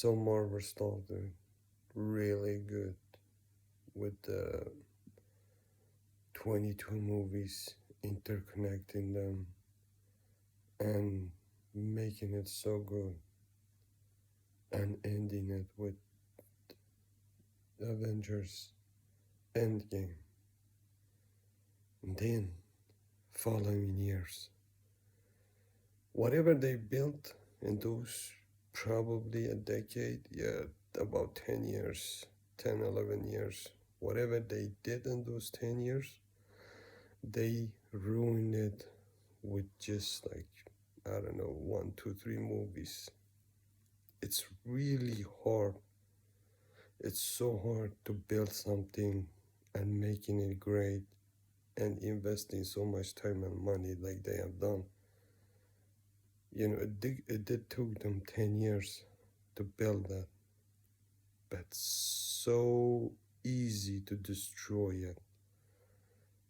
some Marvel stuff, dude. Really good with the 22 movies, interconnecting them and making it so good and ending it with Avengers Endgame. And then, following years, whatever they built in those probably a decade, yeah, about 10 years, 10, 11 years, whatever they did in those 10 years, they ruined it with just like, I don't know, one, two, three movies. It's really hard. It's so hard to build something and making it great and investing so much time and money like they have done. It did took them 10 years to build that, but so easy to destroy it.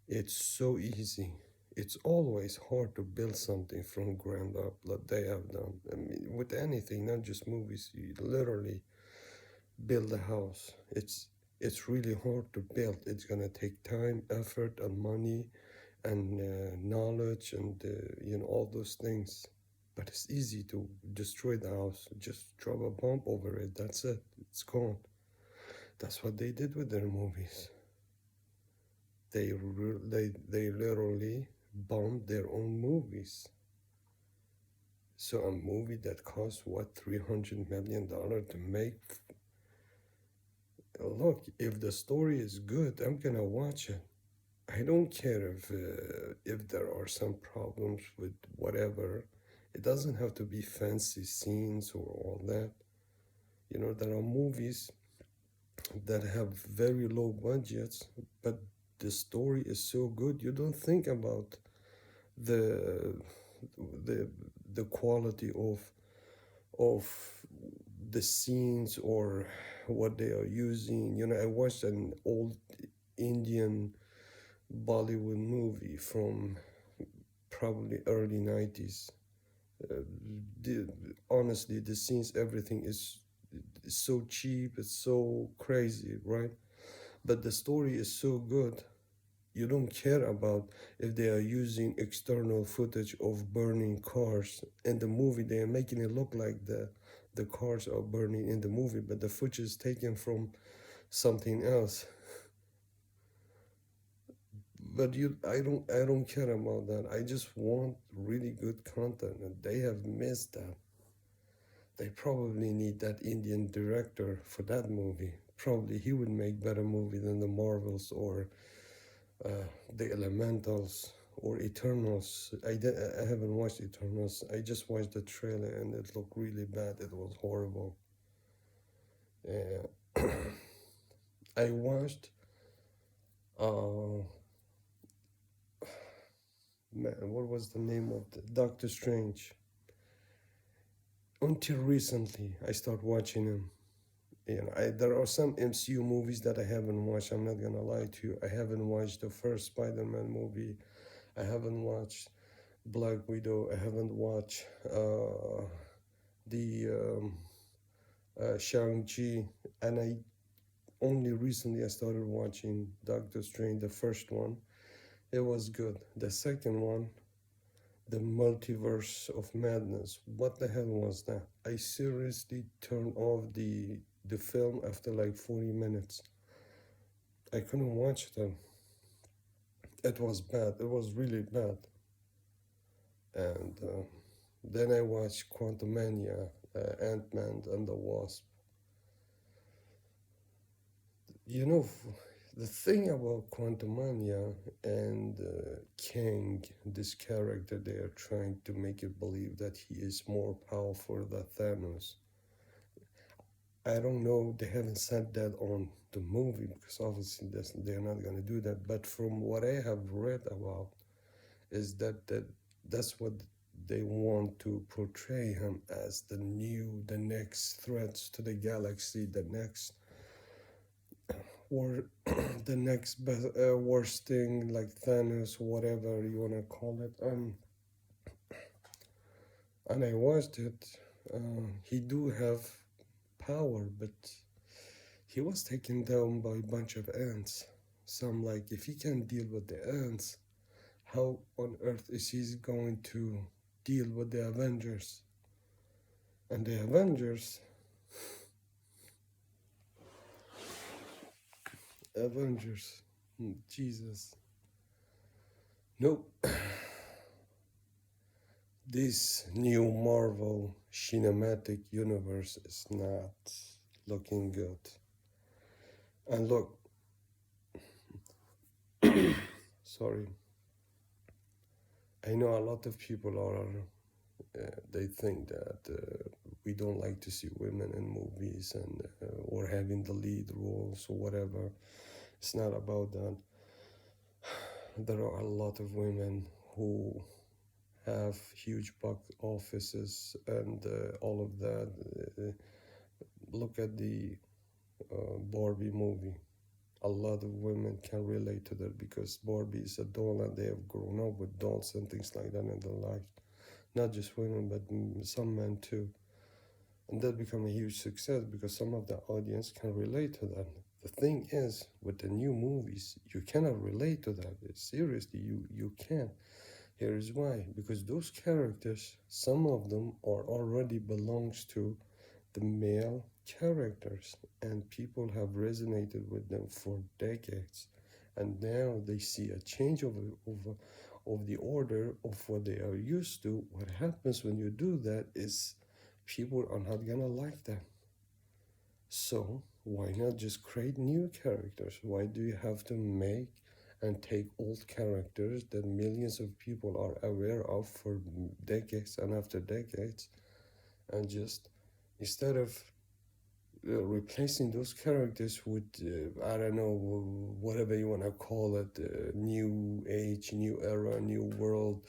It's so easy. It's always hard to build something from ground up like they have done. I mean, with anything, not just movies, you literally build a house. It's really hard to build. It's gonna take time, effort, and money, and knowledge, and all those things. But it's easy to destroy the house. Just drop a bomb over it. That's it. It's gone. That's what they did with their movies. They literally bombed their own movies. So a movie that costs what, $300 million to make. Look, if the story is good, I'm gonna watch it. I don't care if there are some problems with whatever. It doesn't have to be fancy scenes or all that. There are movies that have very low budgets, but the story is so good you don't think about the the the quality of the scenes or what they are using. I watched an old Indian Bollywood movie from probably early 90s. Uh, the, Honestly, the scenes, everything is so cheap, it's so crazy, right? But the story is so good. You don't care about if they are using external footage of burning cars in the movie. They are making it look like the cars are burning in the movie, but the footage is taken from something else. But I don't care about that. I just want really good content, and they have missed that. They probably need that Indian director for that movie. Probably he would make better movie than the Marvels or the Elementals or Eternals. I haven't watched Eternals. I just watched the trailer and it looked really bad. It was horrible. Uh, I watched uh man, what was the name of the Doctor Strange? Until recently, I started watching him. There are some MCU movies that I haven't watched. I'm not gonna lie to you. I haven't watched the first Spider-Man movie. I haven't watched Black Widow. I haven't watched the Shang-Chi, and I only recently I started watching Doctor Strange, the first one. It was good. The second one, the Multiverse of Madness. What the hell was that? I seriously turned off the film after like 40 minutes. I couldn't watch them. It was bad. It was really bad. And then I watched Quantumania, Ant-Man and the Wasp. You know, the thing about Quantumania and King, this character, they are trying to make you believe that he is more powerful than Thanos. I don't know, they haven't said that on the movie because obviously they're not going to do that. But from what I have read about, is that's what they want to portray him as the next threats to the galaxy, the next or the next best, worst thing like Thanos, whatever you want to call it. And I watched it. He do have power, but he was taken down by a bunch of ants. So I'm like, if he can deal with the ants, how on earth is he going to deal with the Avengers? And the Avengers, Jesus. Nope, this new Marvel Shenematic Universe is not looking good. And look, sorry, I know a lot of people they think that we don't like to see women in movies and or having the lead roles or whatever. It's not about that. There are a lot of women who have huge box offices and all of that. Look at the Barbie movie. A lot of women can relate to that because Barbie is a doll and they have grown up with dolls and things like that in their life. Not just women, but some men too. And that become a huge success because some of the audience can relate to that. The thing is, with the new movies, you cannot relate to that. Seriously, you can't. Here is why. Because those characters, some of them are already belongs to the male characters, and people have resonated with them for decades. And now they see a change of the order of what they are used to. What happens when you do that is people are not gonna like that. So why not just create new characters? Why do you have to make and take old characters that millions of people are aware of for decades and after decades, and just instead of replacing those characters with I don't know, whatever you want to call it, new age, new era, new world,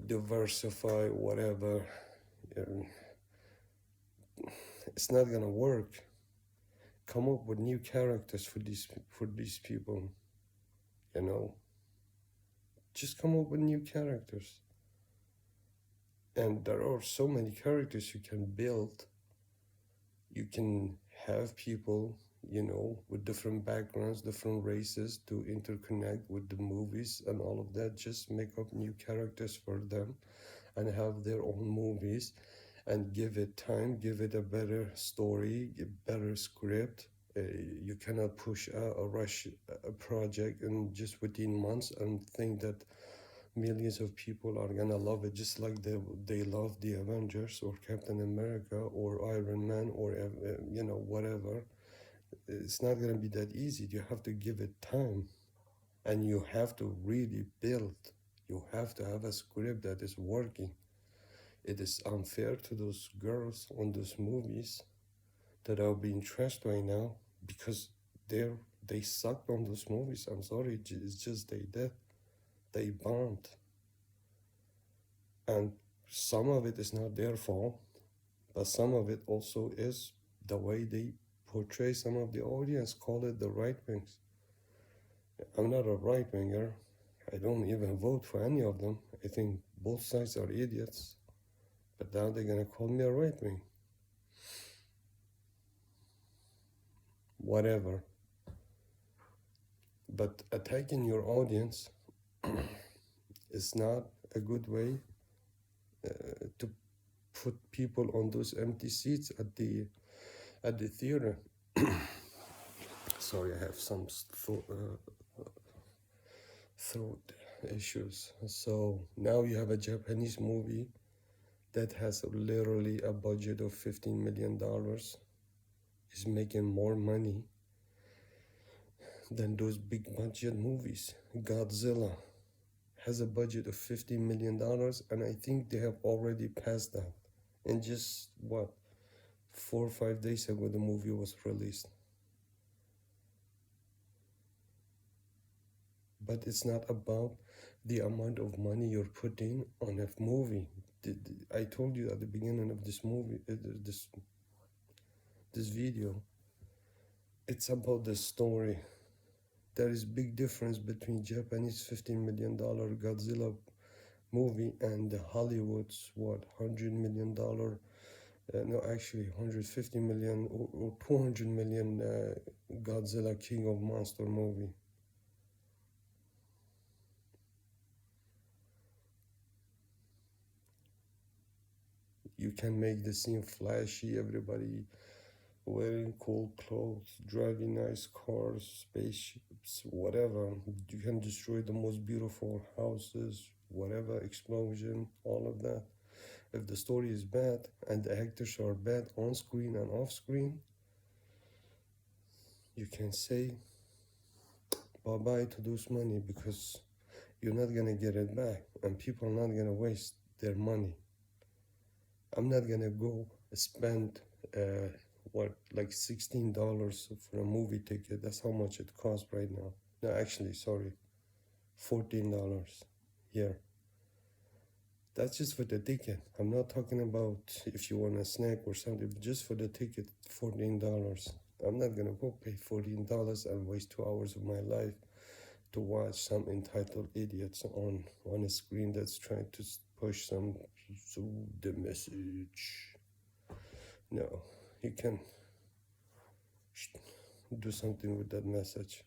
diversify, whatever, um, it's not gonna work. Come up with new characters for these people, you know. Just come up with new characters. And there are so many characters you can build. You can have people, you know, with different backgrounds, different races to interconnect with the movies and all of that. Just make up new characters for them and have their own movies and give it time, give it a better story, a better script. You cannot push a rush a project in just within months and think that millions of people are gonna love it just like they love the Avengers or Captain America or Iron Man or you know, whatever. It's not gonna be that easy. You have to give it time, and you have to really build. You have to have a script that is working. It is unfair to those girls on those movies that are being trashed right now because they sucked on those movies. I'm sorry, it's just they did. They bombed. And some of it is not their fault, but some of it also is the way they portray some of the audience, call it the right wings. I'm not a right winger. I don't even vote for any of them. I think both sides are idiots. But now they're gonna call me a right wing. Whatever. But attacking your audience is not a good way to put people on those empty seats at the theater. Sorry, I have some throat issues. So now you have a Japanese movie that has literally a budget of $15 million, is making more money than those big budget movies. Godzilla has a budget of $15 million, and I think they have already passed that. And just what, 4 or 5 days ago, the movie was released. But it's not about the amount of money you're putting on a movie. I told you at the beginning of this movie, this video, it's about the story. There is big difference between Japanese $15 million Godzilla movie and the Hollywood's $100 million No, actually, 150 million or 200 million Godzilla King of Monster movie. You can make the scene flashy, everybody wearing cool clothes, driving nice cars, spaceships, whatever. You can destroy the most beautiful houses, whatever, explosion, all of that. If the story is bad and the actors are bad on screen and off screen, you can say bye bye to those money because you're not gonna get it back and people are not gonna waste their money. I'm not gonna go spend uh, what like $16 for a movie ticket. That's how much it costs right now. No, actually, sorry, $14 here. That's just for the ticket. I'm not talking about if you want a snack or something. Just for the ticket, $14. I'm not gonna go pay $14 and waste 2 hours of my life to watch some entitled idiots on a screen that's trying to push some so the message. No, you can do something with that message.